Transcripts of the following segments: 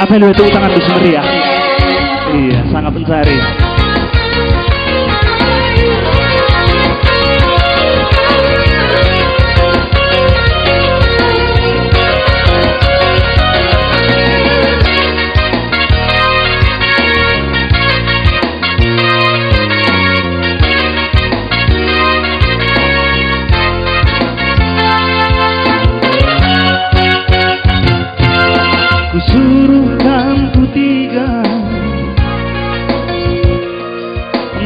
Value itu tangan Gus Meriah. Iya, sangat pencari. Suruh kamu tiga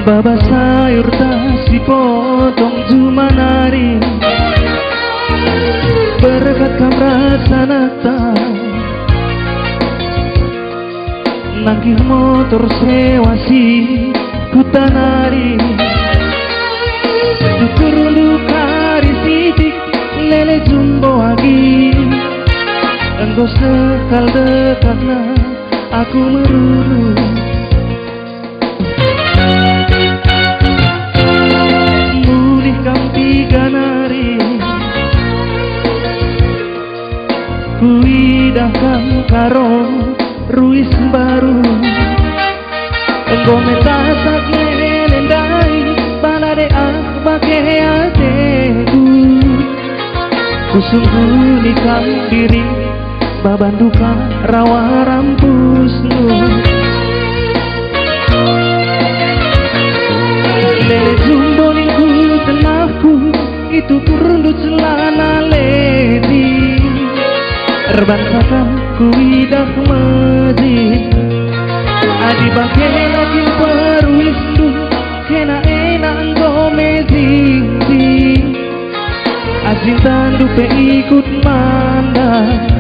baba sayur tasi potong cuma nari berkat kam rasa nata nangkih motor sewa si kutanari tutur lukari sidik lele jumbo agi engkau sekal dekatna aku meruru mulihkan tiga nari kuidahkan karo ruis baru engkau metasak lelendai balade bagai adeku kusungguhkan diri babanduka rawa rampusnu lele jumbo ningku tenahku itu kurundut celana ledi erbangsakan kuidah majid adi bagai lagi perwisnu kena enak gomezingzi asin tandupe ikut mandang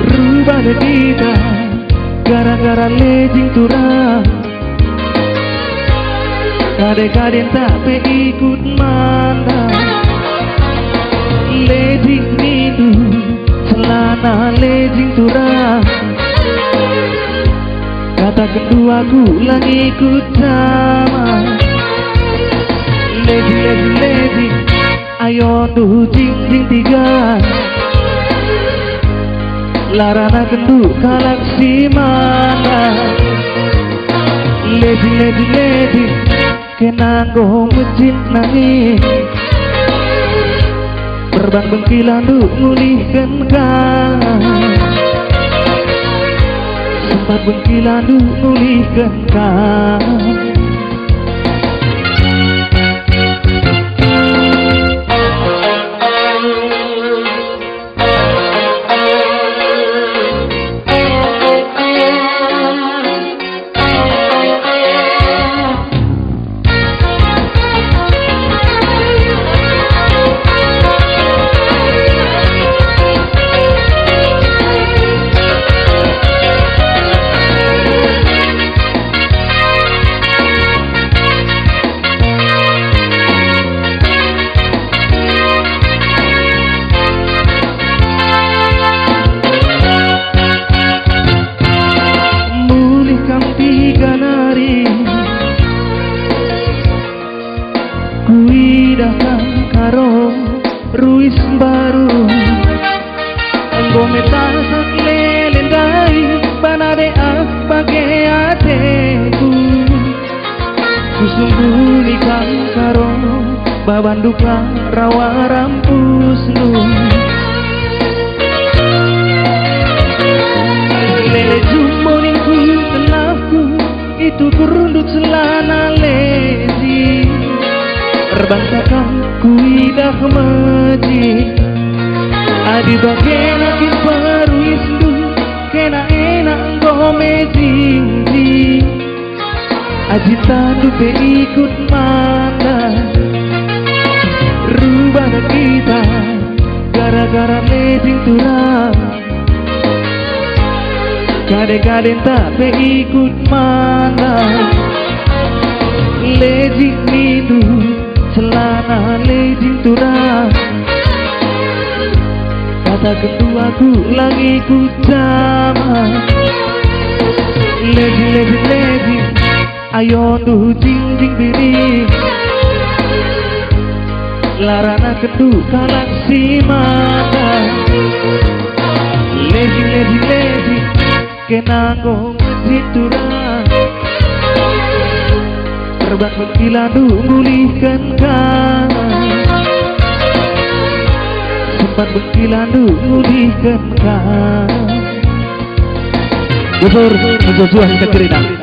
rubah kita gara-gara lejing turang kade-kade tak ikut mana lejing itu celana lejing turang kata keduaku lagi ikut sama lejing ayo du jing tiga larana kendu kalak si mana ledi kenanggo mejin nangis berbang bengkilan du ngulihkan kan sempat bengkilan du ngulihkan kan kuidahkan karo ruis baru engkau metasak lelendai banade bagai adeku kusungguhkan karo babanduka rawa rampusnu lele jumbo ningku tenahku itu kurundut celana lezi terbangsakan kuidah majid adi bagai lagi perwisnu kena enak gomezingzi aji tandupe ikut mana rubah kita gara-gara lejing turang kade-kade tak ikut mana lejing itu celana lejing turang kata keduaku lagi ku sama lejing ayo du jing biri larana kedu kalak si mata lejing kenangong hiturang terbang berkilandu mulihkan kau sempat berkilandu mulihkan kau Gubur menjojuah kita cerita